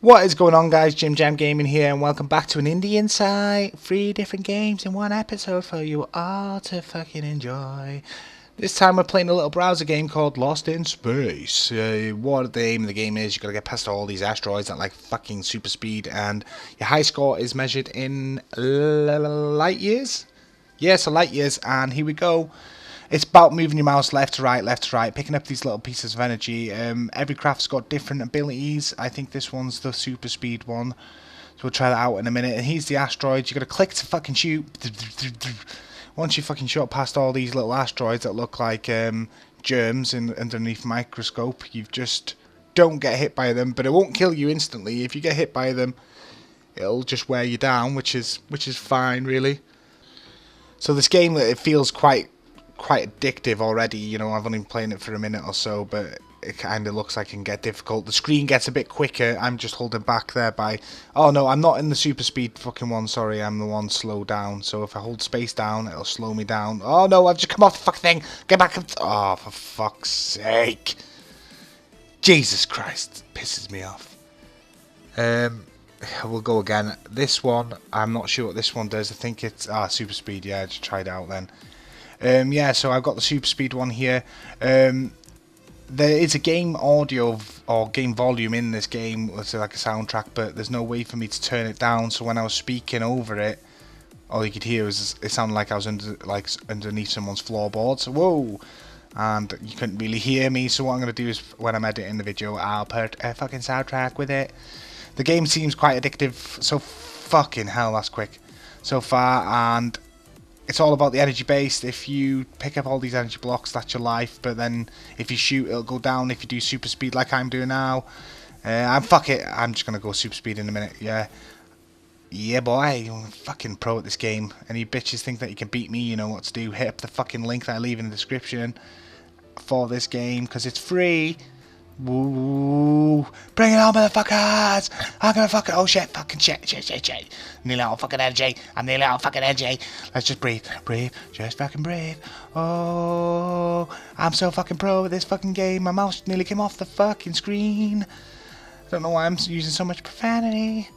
What is going on, guys? JimJam Gaming here, and welcome back to an Indie Insight. 3 different games in one episode for you all to fucking enjoy. This time we're playing a little browser game called Lost in Space. What the aim of the game is, you gotta get past all these asteroids at like fucking super speed, and your high score is measured in light years? Yeah, so light years, and here we go. It's about moving your mouse left to right, picking up these little pieces of energy. Every craft's got different abilities. I think this one's the super speed one. So we'll try that out in a minute. And here's the asteroids. You got to click to fucking shoot. Once you fucking shot past all these little asteroids that look like germs underneath a microscope, you just don't get hit by them. But it won't kill you instantly. If you get hit by them, it'll just wear you down, which is fine, really. So this game, it feels quite addictive already. You know, I've only been playing it for a minute or so, but it kind of looks like it can get difficult. The screen gets a bit quicker. I'm just holding back there by... Oh no, I'm not in the super speed fucking one, sorry. I'm the one slow down. So if I hold space down, it'll slow me down. Oh no, I've just come off the fucking thing. Get back. Oh, for fuck's sake. Jesus Christ. Pisses me off. We'll go again. This one, I'm not sure what this one does. I think it's... super speed. Yeah, just try it out then. Yeah, so I've got the super speed one here. There is a game audio or game volume in this game, it's like a soundtrack, but there's no way for me to turn it down. So when I was speaking over it, all you could hear was it sounded like I was underneath someone's floorboards. Whoa! And you couldn't really hear me. So what I'm gonna do is when I'm editing the video, I'll put a fucking soundtrack with it. The game seems quite addictive. So fucking hell, that's quick so far, and it's all about the energy based. If you pick up all these energy blocks, that's your life. But then if you shoot, it'll go down. If you do super speed like I'm doing now, fuck it. I'm just gonna go super speed in a minute. Yeah, boy, I'm fucking pro at this game. Any bitches think that you can beat me? You know what to do. Hit up the fucking link that I leave in the description for this game because it's free. Woo! Bring it on, motherfuckers! I'm gonna fucking... Oh shit, fucking shit. Nearly out of fucking energy. I'm nearly out of fucking energy. Let's just breathe. Just fucking breathe. Oh, I'm so fucking pro at this fucking game. My mouse nearly came off the fucking screen. I don't know why I'm using so much profanity.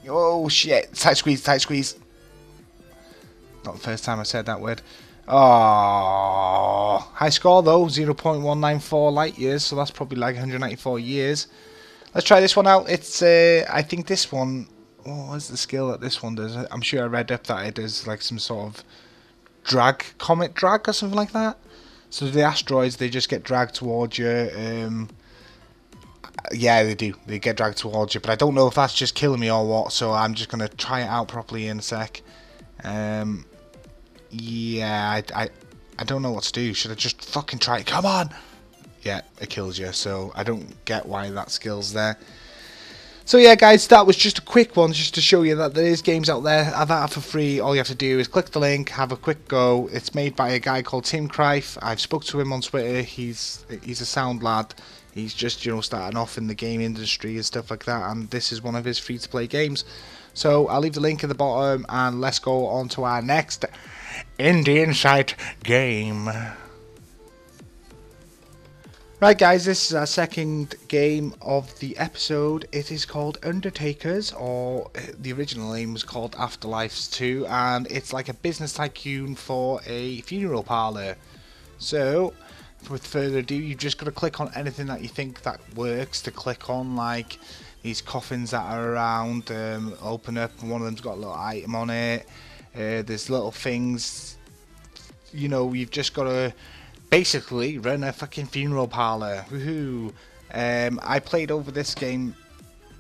Oh shit, tight squeeze. Not the first time I said that word. Oh, high score though, 0.194 light years, so that's probably like 194 years. Let's try this one out. It's I think this one, what's the skill that this one does? I'm sure I read up that it does like some sort of comet drag or something like that. So the asteroids, they just get dragged towards you. Yeah, they do. They get dragged towards you, but I don't know if that's just killing me or what, so I'm just going to try it out properly in a sec. Yeah, I don't know what to do. Should I just fucking try it? Come on! Yeah, it kills you, so I don't get why that skill's there. So yeah, guys, that was just a quick one, just to show you that there is games out there that are for free. All you have to do is click the link, have a quick go. It's made by a guy called Tim Crife. I've spoke to him on Twitter. He's a sound lad. He's just, you know, starting off in the game industry and stuff like that, and this is one of his free-to-play games. So I'll leave the link at the bottom, and let's go on to our next Indie Insight game. Right, guys, this is our second game of the episode. It is called Undertakers, or the original name was called Afterlives 2, and it's like a business tycoon for a funeral parlour. So, with further ado, you've just got to click on anything that you think that works to click on, like these coffins that are around, open up, and one of them's got a little item on it. There's little things, you know, you've just got to basically run a fucking funeral parlour. Woohoo! I played this game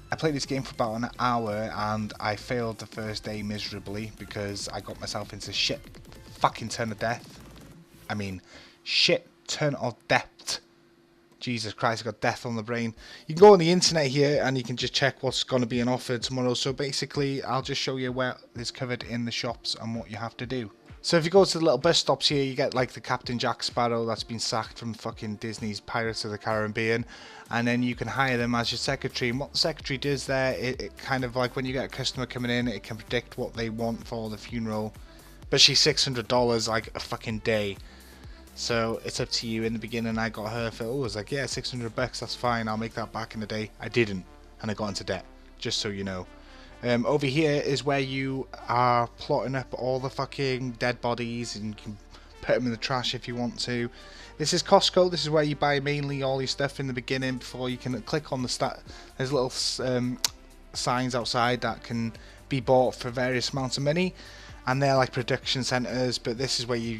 for about an hour, and I failed the first day miserably because I got myself into shit ton of death. I mean, shit ton of death. Jesus Christ, I got death on the brain. You can go on the internet here and you can just check what's going to be an offer tomorrow. So basically, I'll just show you where it's covered in the shops and what you have to do. So if you go to the little bus stops here, you get like the Captain Jack Sparrow that's been sacked from fucking Disney's Pirates of the Caribbean. And then you can hire them as your secretary. And what the secretary does there, it kind of like when you get a customer coming in, it can predict what they want for the funeral. But she's $600 like a fucking day. So it's up to you. In the beginning, I got her for, I was like, yeah, $600, that's fine. I'll make that back in a day. I didn't, and I got into debt. just so you know. Over here is where you are plotting up all the fucking dead bodies, and you can put them in the trash if you want to. This is Costco. This is where you buy mainly all your stuff in the beginning before you can click on the stat. There's little signs outside that can be bought for various amounts of money, and they're like production centers, but this is where you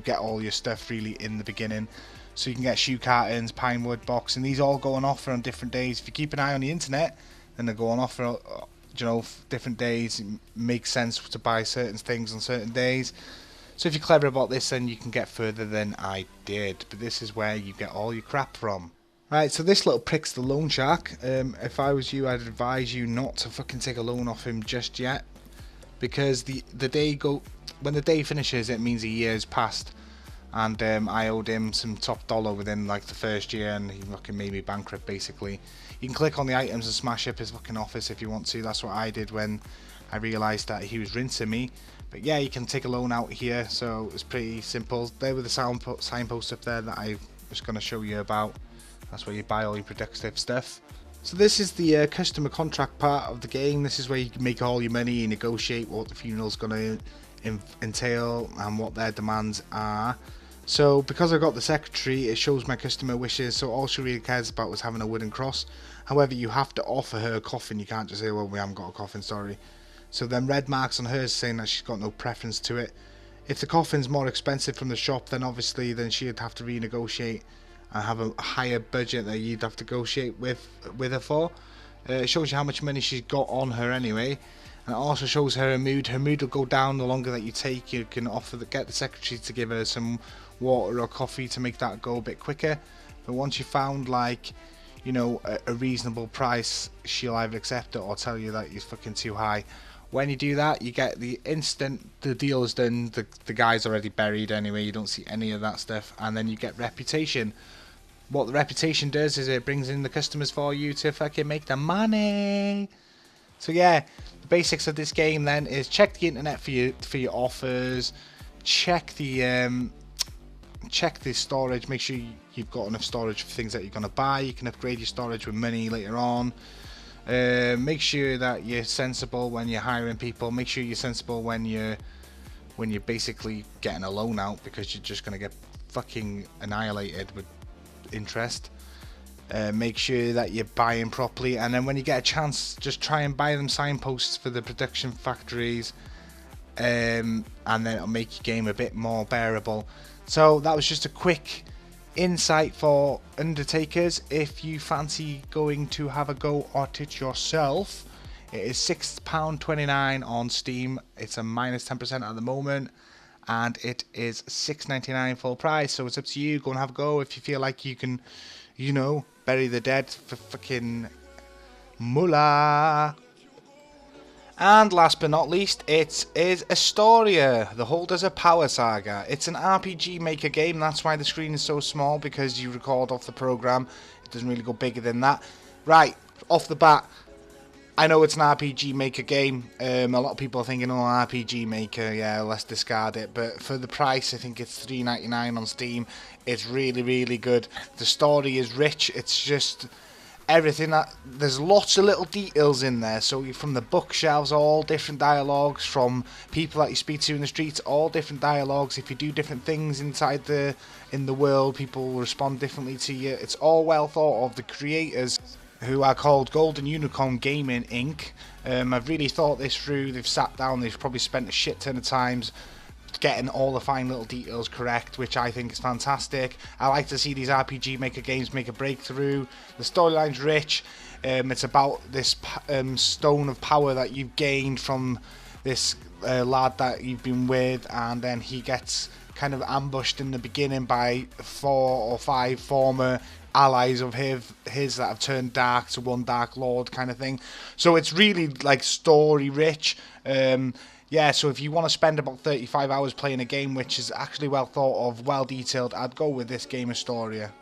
get all your stuff really in the beginning. So you can get shoe cartons, pine wood box, and these all go on offer on different days. If you keep an eye on the internet, then they go on offer, you know, different days. It makes sense to buy certain things on certain days. So if you're clever about this, then you can get further than I did. But this is where you get all your crap from. Right, so this little prick's the loan shark. If I was you, I'd advise you not to fucking take a loan off him just yet, because when the day finishes, it means a year's passed, and I owed him some top dollar within like the first year, and he fucking made me bankrupt basically. You can click on the items and smash up his fucking office if you want to. That's what I did when I realised that he was rinsing me. But yeah, you can take a loan out here, so it's pretty simple. There with the signpost up there that I was going to show you about. That's where you buy all your productive stuff. So this is the customer contract part of the game. This is where you can make all your money and negotiate what the funeral's going to entail and what their demands are. So because I got the secretary, it shows my customer wishes, so all she really cares about was having a wooden cross. However, you have to offer her a coffin. You can't just say, well, we haven't got a coffin, sorry. So then red marks on hers saying that she's got no preference to it. If the coffin's more expensive from the shop, then obviously she'd have to renegotiate and have a higher budget that you'd have to negotiate with her for. It shows you how much money she's got on her anyway, and it also shows her mood. Her mood will go down the longer that you take. You can get the secretary to give her some water or coffee to make that go a bit quicker. But once you found, like, you know, a reasonable price, she'll either accept it or tell you that it's fucking too high. When you do that, you get the instant the deal is done, the guy's already buried anyway, you don't see any of that stuff, and then you get reputation. What the reputation does is it brings in the customers for you to fucking make the money. So yeah, the basics of this game then is check the internet for your offers, check the storage, make sure you've got enough storage for things that you're going to buy. You can upgrade your storage with money later on. Make sure that you're sensible when you're hiring people. Make sure you're sensible when you're basically getting a loan out, because you're just going to get fucking annihilated with interest. Make sure that you're buying properly, and then when you get a chance, just try and buy them signposts for the production factories, and then it'll make your game a bit more bearable. So that was just a quick insight for Undertakers. If you fancy going to have a go at it yourself, it is £6.29 on Steam. It's a minus 10% at the moment, and it is $6.99 full price. So it's up to you. Go and have a go if you feel like you can, you know, bury the dead for fucking moolah. And last but not least, it is Astoria, the Holders of Power saga. It's an RPG maker game. That's why the screen is so small, because you record off the program. It doesn't really go bigger than that. Right, off the bat, I know it's an RPG maker game. A lot of people are thinking, oh, RPG maker, yeah, let's discard it. But for the price, I think it's $3.99 on Steam. It's really, really good. The story is rich. It's just everything there's lots of little details in there. So from the bookshelves, all different dialogues, from people that you speak to in the streets, all different dialogues. If you do different things inside in the world, people will respond differently to you. It's all well thought of. The creators, who are called Golden Unicorn Gaming Inc. I've really thought this through. They've sat down, they've probably spent a shit ton of times getting all the fine little details correct, which I think is fantastic. I like to see these RPG maker games make a breakthrough. The storyline's rich. It's about this stone of power that you've gained from this lad that you've been with, and then he gets kind of ambushed in the beginning by 4 or 5 former allies of his that have turned dark to one dark lord kind of thing. So it's really like story rich. Yeah, so if you want to spend about 35 hours playing a game which is actually well thought of, well detailed, I'd go with this game, Astoria.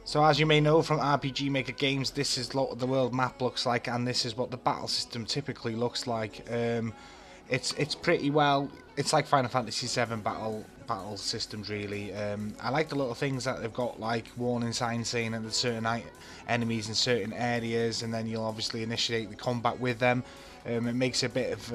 So as you may know from RPG Maker games, this is what the world map looks like, and this is what the battle system typically looks like. It's pretty well. It's like Final Fantasy VII battle systems, really. I like the little things that they've got, like warning signs saying that there's certain enemies in certain areas, and then you'll obviously initiate the combat with them. It makes a bit of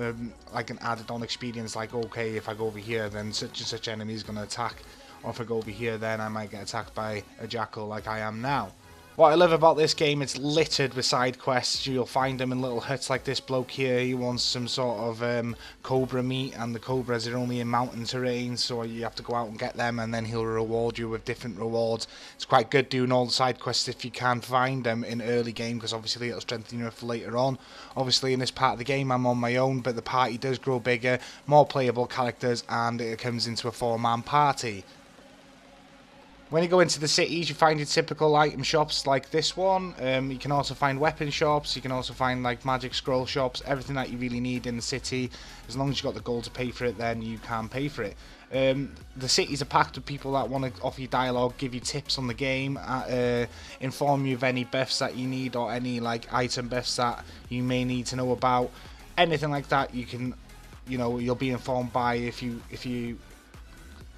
like an added-on experience. Like, okay, if I go over here, then such and such enemy is going to attack, or if I go over here, then I might get attacked by a jackal, like I am now. What I love about this game, it's littered with side quests. You'll find them in little huts like this bloke here. He wants some sort of cobra meat, and the cobras are only in mountain terrain, so you have to go out and get them, and then he'll reward you with different rewards. It's quite good doing all the side quests if you can find them in early game, because obviously it'll strengthen you for later on. Obviously in this part of the game I'm on my own, but the party does grow bigger, more playable characters, and it comes into a 4-man party. When you go into the cities, you find your typical item shops like this one. You can also find weapon shops. You can also find like magic scroll shops. Everything that you really need in the city. As long as you've got the gold to pay for it, then you can pay for it. The cities are packed with people that want to offer you dialogue, give you tips on the game, inform you of any buffs that you need, or any like item buffs that you may need to know about. Anything like that, you can, you'll be informed by if you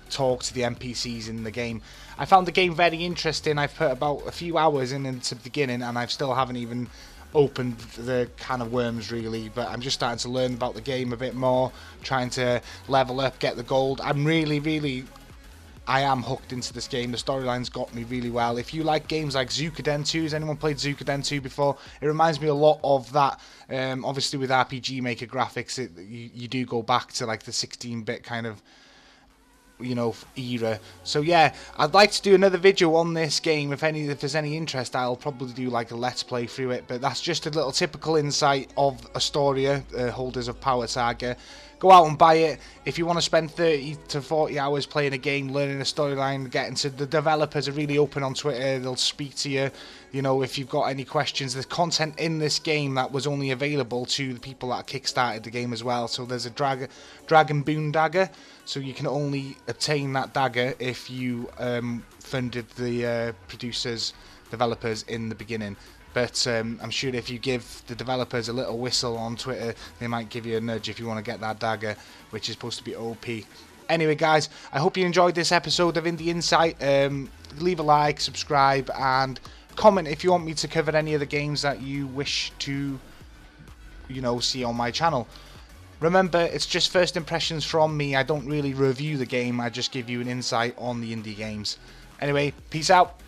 talk to the NPCs in the game. I found the game very interesting. I've put about a few hours into the beginning, and I still haven't even opened the can of worms really, but I'm just starting to learn about the game a bit more, trying to level up, get the gold. I am hooked into this game. The storyline's got me really well. If you like games like Zukoden 2, has anyone played Zukoden 2 before? It reminds me a lot of that. Obviously with RPG Maker graphics, you do go back to like the 16-bit kind of era. So yeah, I'd like to do another video on this game. If there's any interest, I'll probably do like a let's play through it. But that's just a little typical insight of Astoria, holders of Power Saga. Go out and buy it. If you want to spend 30 to 40 hours playing a game, learning a storyline, getting to the developers are really open on Twitter. They'll speak to you. If you've got any questions, there's content in this game that was only available to the people that kickstarted the game as well. So there's a dragon boon dagger. So you can only obtain that dagger if you funded the developers in the beginning. But I'm sure if you give the developers a little whistle on Twitter, they might give you a nudge if you want to get that dagger, which is supposed to be OP. Anyway, guys, I hope you enjoyed this episode of Indie Insight. Leave a like, subscribe, and comment if you want me to cover any of the games that you wish to, see on my channel. Remember, it's just first impressions from me. I don't really review the game. I just give you an insight on the indie games. Anyway, peace out.